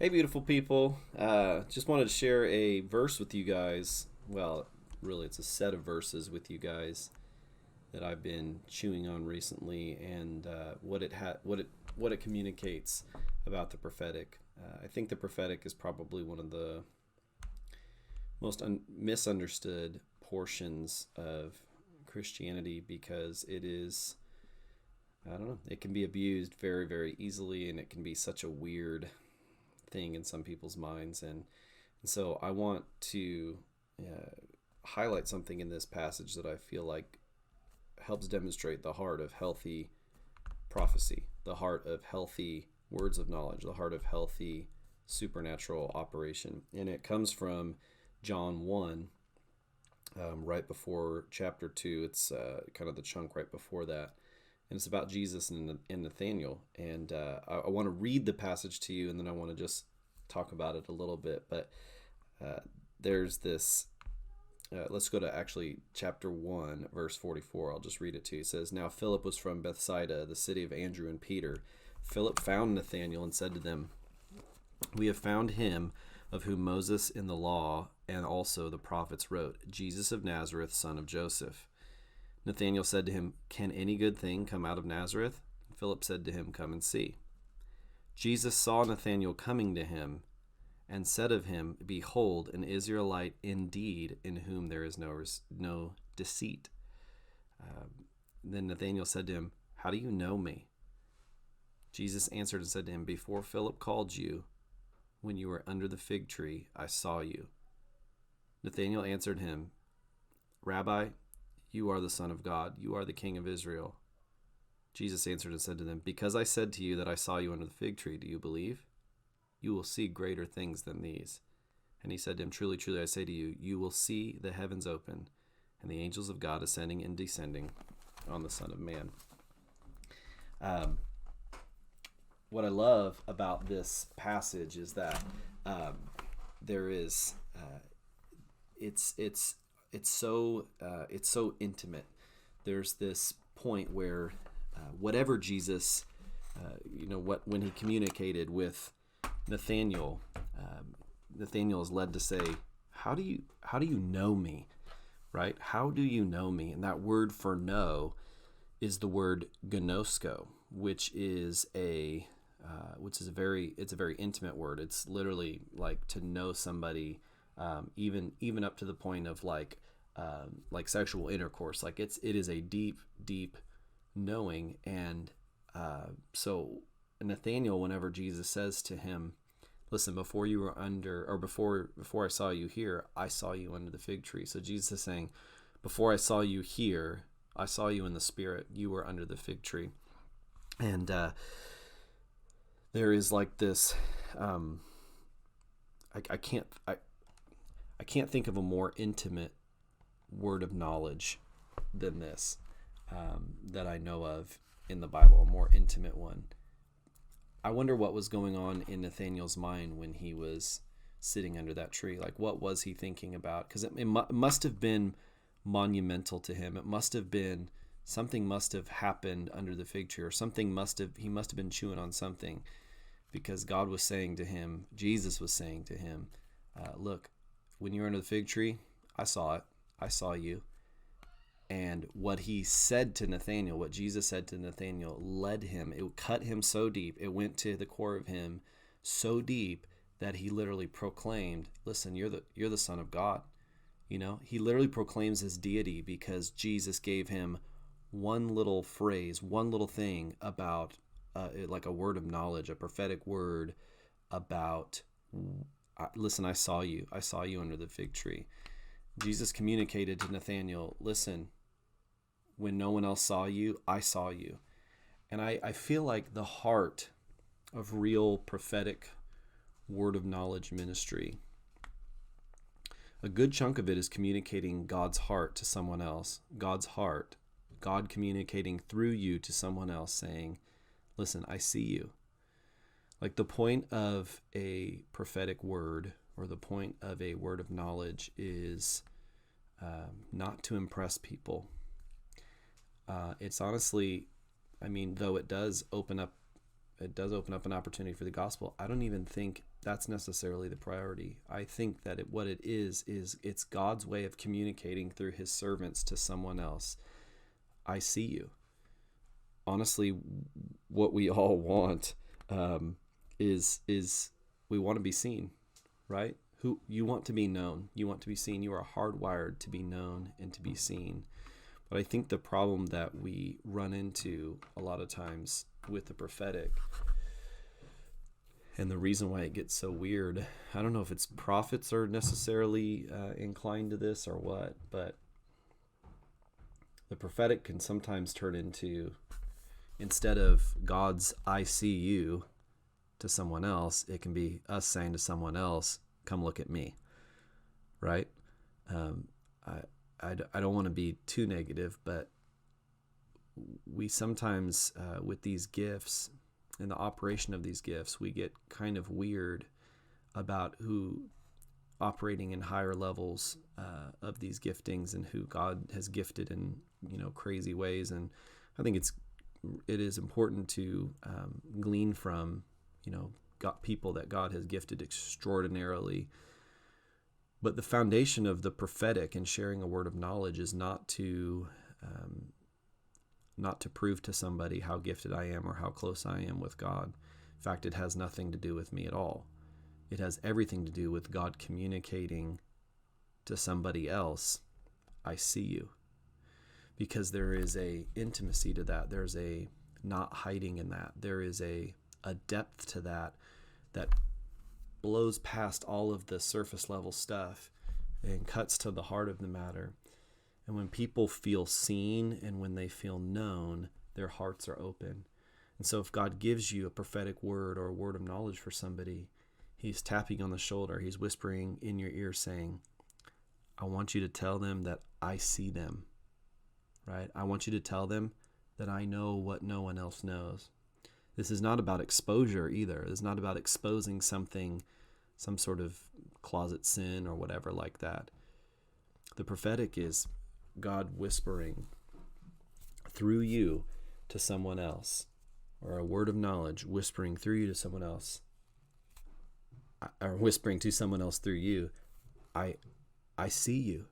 Hey, beautiful people. Just wanted to share a verse with you guys. Well, really, it's a set of verses with you guys that I've been chewing on recently, and what it communicates about the prophetic. I think the prophetic is probably one of the most misunderstood portions of Christianity because it is, I don't know, it can be abused very, very easily, and it can be such a weird thing in some people's minds. And so I want to highlight something in this passage that I feel like helps demonstrate the heart of healthy prophecy, the heart of healthy words of knowledge, the heart of healthy supernatural operation. And it comes from John 1, right before chapter 2. It's kind of the chunk right before that. And it's about Jesus and Nathaniel. And I want to read the passage to you, and then I want to just talk about it a little bit. But there's this, let's go to actually chapter 1, verse 44. I'll just read it to you. It says, "Now Philip was from Bethsaida, the city of Andrew and Peter. Philip found Nathanael and said to them, 'We have found him of whom Moses in the law and also the prophets wrote, Jesus of Nazareth, son of Joseph.' Nathanael said to him, 'Can any good thing come out of Nazareth?' Philip said to him, 'Come and see.' Jesus saw Nathanael coming to him and said of him, 'Behold, an Israelite indeed, in whom there is no deceit.' Then Nathanael said to him, 'How do you know me?' Jesus answered and said to him, 'Before Philip called you, when you were under the fig tree, I saw you.' Nathanael answered him, 'Rabbi, you are the Son of God. You are the King of Israel.' Jesus answered and said to them, 'Because I said to you that I saw you under the fig tree, do you believe? You will see greater things than these.' And he said to him, 'Truly, truly, I say to you, you will see the heavens open and the angels of God ascending and descending on the Son of Man.'" What I love about this passage is that there is, it's so intimate. There's this point where whatever Jesus, when he communicated with Nathanael, Nathanael is led to say, "How do you know me?" Right? How do you know me? And that word for know is the word gnosko, which is a very intimate word. It's literally like to know somebody, even up to the point of like sexual intercourse. Like it is a deep knowing. And so Nathanael, whenever Jesus says to him, "Listen, before you were under, or before I saw you here, I saw you under the fig tree." So Jesus is saying, before I saw you here, I saw you in the spirit. You were under the fig tree. And there is like this, I can't think of a more intimate word of knowledge than this, that I know of in the Bible, a more intimate one. I wonder what was going on in Nathanael's mind when he was sitting under that tree. Like, what was he thinking about? Because it must have been monumental to him. It must have been, something must have happened under the fig tree, or he must have been chewing on something, because God was saying to him, Jesus was saying to him, "Look, when you were under the fig tree, I saw it. I saw you." And what he said to Nathanael, what Jesus said to Nathanael, led him. It cut him so deep. It went to the core of him so deep that he literally proclaimed, "Listen, you're the Son of God." He literally proclaims his deity because Jesus gave him one little phrase, one little thing about, like a word of knowledge, a prophetic word about, "Listen, I saw you. I saw you under the fig tree." Jesus communicated to Nathanael, "Listen, when no one else saw you, I saw you." And I feel like the heart of real prophetic word of knowledge ministry, a good chunk of it is communicating God's heart to someone else. God's heart, God communicating through you to someone else, saying, "Listen, I see you." Like, the point of a prophetic word, or the point of a word of knowledge, is not to impress people. It's honestly, though it does open up it does open up an opportunity for the gospel. I don't even think that's necessarily the priority. I think that what it is it's God's way of communicating through his servants to someone else. I see you. Honestly, what we all want is we want to be seen, right? Who you want to be known, you want to be seen. You are hardwired to be known and to be seen. But I think the problem that we run into a lot of times with the prophetic, and the reason why it gets so weird, I don't know if it's prophets are necessarily inclined to this or what, but the prophetic can sometimes turn into, instead of God's "I see you" to someone else, it can be us saying to someone else, "Come look at me," right? I don't want to be too negative, but we sometimes, with these gifts and the operation of these gifts, we get kind of weird about who operating in higher levels of these giftings and who God has gifted in, crazy ways. And I think it is important to glean from, people that God has gifted extraordinarily. But the foundation of the prophetic and sharing a word of knowledge is not to prove to somebody how gifted I am or how close I am with God. In fact, it has nothing to do with me at all. It has everything to do with God communicating to somebody else, "I see you." Because there is a intimacy to that. There's a not hiding in that. There is a depth to that blows past all of the surface level stuff and cuts to the heart of the matter. And when people feel seen and when they feel known, their hearts are open. And so if God gives you a prophetic word or a word of knowledge for somebody, he's tapping on the shoulder. He's whispering in your ear saying, "I want you to tell them that I see them," right? "I want you to tell them that I know what no one else knows." This is not about exposure either. It's not about exposing something, some sort of closet sin or whatever like that. The prophetic is God whispering through you to someone else, or a word of knowledge whispering through you to someone else, or whispering to someone else through you, I see you.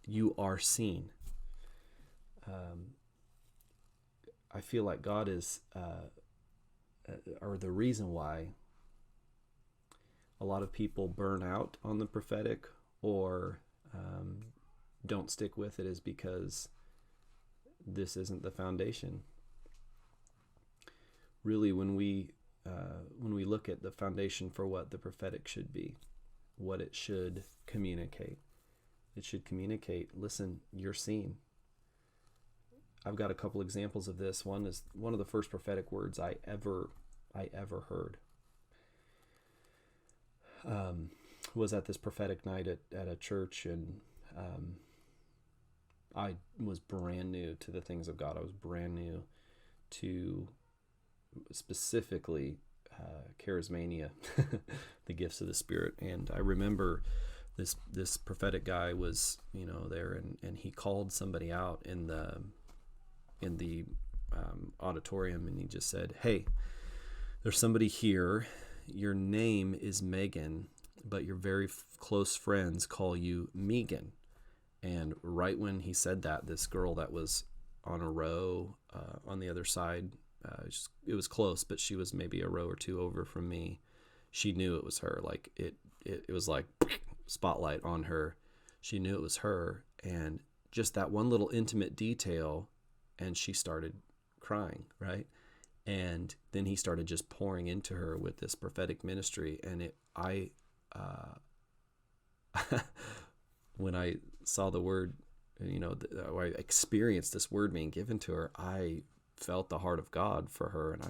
You are seen. I feel like God is, or the reason why a lot of people burn out on the prophetic or don't stick with it is because this isn't the foundation. Really, when we look at the foundation for what the prophetic should be, what it should communicate, listen, you're seen. I've got a couple examples of this. One is one of the first prophetic words I ever heard. Was at this prophetic night at a church, and I was brand new to the things of God. I was brand new to specifically charismania, the gifts of the Spirit. And I remember this prophetic guy was there, and he called somebody out in the auditorium, and he just said, "Hey, there's somebody here. Your name is Megan, but your very close friends call you Megan." And right when he said that, this girl that was on a row on the other side, it was close, but she was maybe a row or two over from me. She knew it was her. Like it was like spotlight on her. She knew it was her, and just that one little intimate detail, and she started crying, right? And then he started just pouring into her with this prophetic ministry. And when I saw the word, I experienced this word being given to her, I felt the heart of God for her. And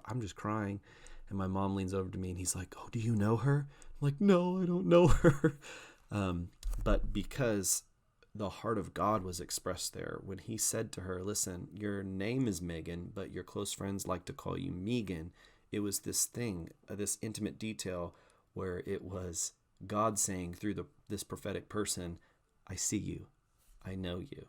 I'm just crying. And my mom leans over to me and he's like, "Oh, do you know her?" I'm like, "No, I don't know her." But because the heart of God was expressed there, when he said to her, "Listen, your name is Megan, but your close friends like to call you Megan," it was this thing, this intimate detail where it was God saying through this prophetic person, "I see you, I know you."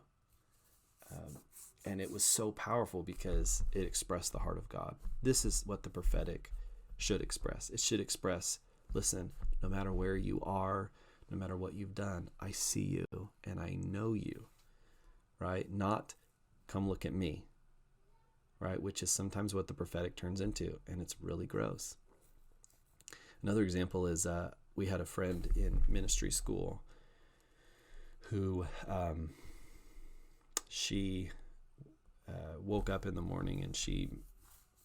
And it was so powerful because it expressed the heart of God. This is what the prophetic should express. It should express, listen, no matter where you are, no matter what you've done, I see you and I know you, right? Not come look at me, right? Which is sometimes what the prophetic turns into, and it's really gross. Another example is we had a friend in ministry school who she woke up in the morning and she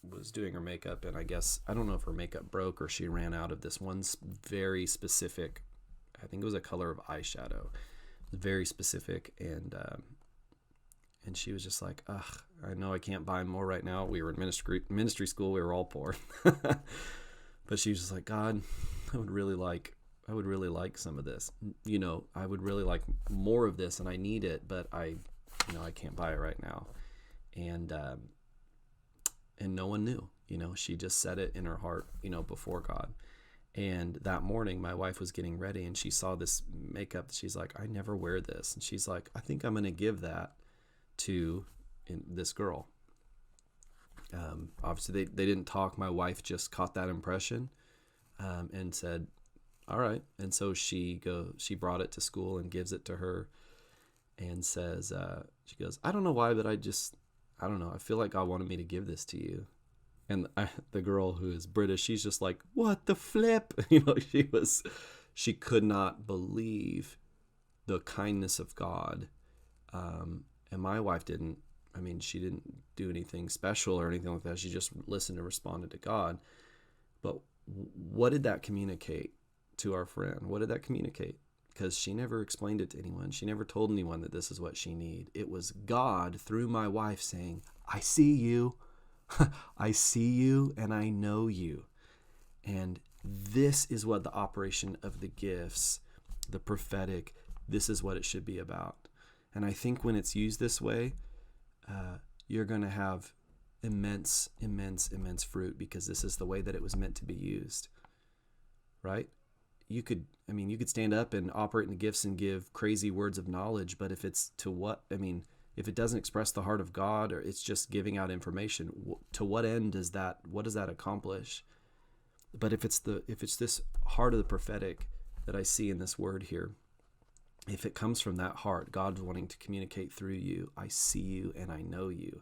was doing her makeup, and I don't know if her makeup broke or she ran out of this one very specific, I think it was a color of eyeshadow, very specific, and she was just like, ugh, I know I can't buy more right now. We were in ministry school. We were all poor. But she was just like, God, I would really like some of this. I would really like more of this, and I need it, but I can't buy it right now. And no one knew. She just said it in her heart, before God. And that morning, my wife was getting ready, and she saw this makeup. She's like, I never wear this. And she's like, I think I'm going to give that to this girl. Obviously they didn't talk. My wife just caught that impression, and said, all right. And so she brought it to school and gives it to her and says, she goes, I don't know why, but I don't know. I feel like God wanted me to give this to you. And the girl who is British, she's just like, what the flip? She could not believe the kindness of God. And my wife she didn't do anything special or anything like that. She just listened and responded to God. But what did that communicate to our friend? What did that communicate? Because she never explained it to anyone. She never told anyone that this is what she needed. It was God through my wife saying, I see you. I see you and I know you. And this is what the operation of the gifts, the prophetic, this is what it should be about. And I think when it's used this way, you're going to have immense fruit, because this is the way that it was meant to be used, right? You could stand up and operate in the gifts and give crazy words of knowledge, but if it's if it doesn't express the heart of God, or it's just giving out information, to what end what does that accomplish? But if it's this heart of the prophetic that I see in this word here, if it comes from that heart, God's wanting to communicate through you, I see you and I know you.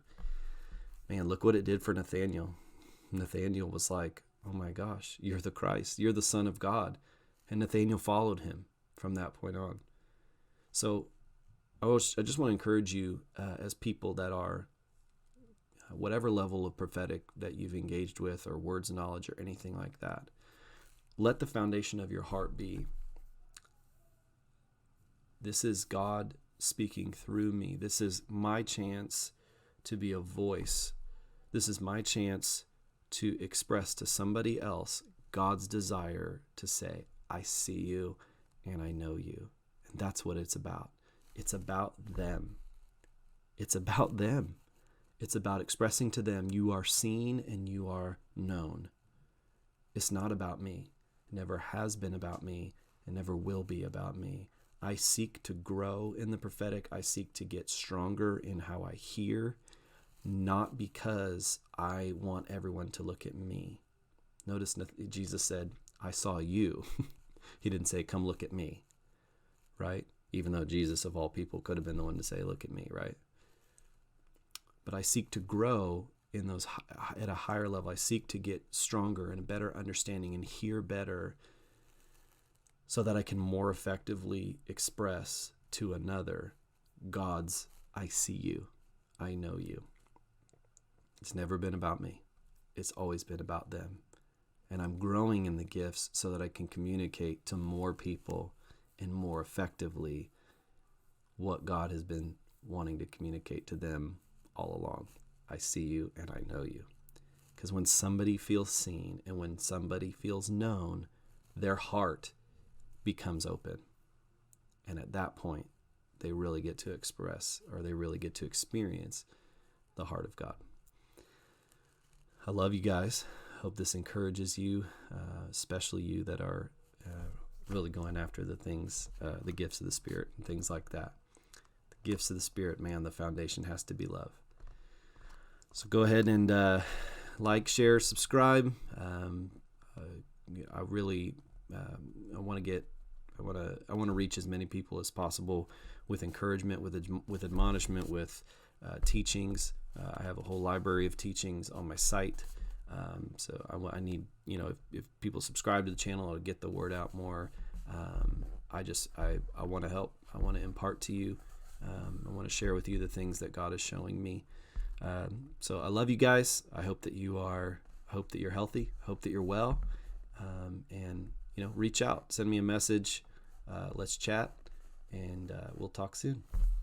Man, look what it did for Nathaniel. Nathaniel was like, oh my gosh, you're the Christ, you're the Son of God. And Nathaniel followed him from that point on. So I just want to encourage you as people that are whatever level of prophetic that you've engaged with, or words of knowledge or anything like that, let the foundation of your heart be, this is God speaking through me. This is my chance to be a voice. This is my chance to express to somebody else God's desire to say, I see you and I know you. And that's what it's about. It's about them. It's about them. It's about expressing to them, you are seen and you are known. It's not about me. It never has been about me and never will be about me. I seek to grow in the prophetic. I seek to get stronger in how I hear, not because I want everyone to look at me. Notice Jesus said, I saw you. He didn't say, come look at me, right? Even though Jesus, of all people, could have been the one to say, look at me, right? But I seek to grow in those at a higher level. I seek to get stronger and a better understanding and hear better, so that I can more effectively express to another God's, I see you, I know you. It's never been about me. It's always been about them. And I'm growing in the gifts so that I can communicate to more people and more effectively what God has been wanting to communicate to them all along. I see you and I know you. Because when somebody feels seen and when somebody feels known, their heart becomes open. And at that point, they really get to express, or they really get to experience the heart of God. I love you guys. Hope this encourages you, especially you that are really going after the things, the gifts of the Spirit and things like that. The gifts of the Spirit, man, the foundation has to be love. So go ahead and like, share, subscribe. I really I want to reach as many people as possible with encouragement, with admonishment, with teachings. I have a whole library of teachings on my site. So I need, if people subscribe to the channel, it'll get the word out more. I want to help. I want to impart to you. I want to share with you the things that God is showing me. So I love you guys. I hope that you're healthy. Hope that you're well. And reach out, send me a message. Let's chat, and we'll talk soon.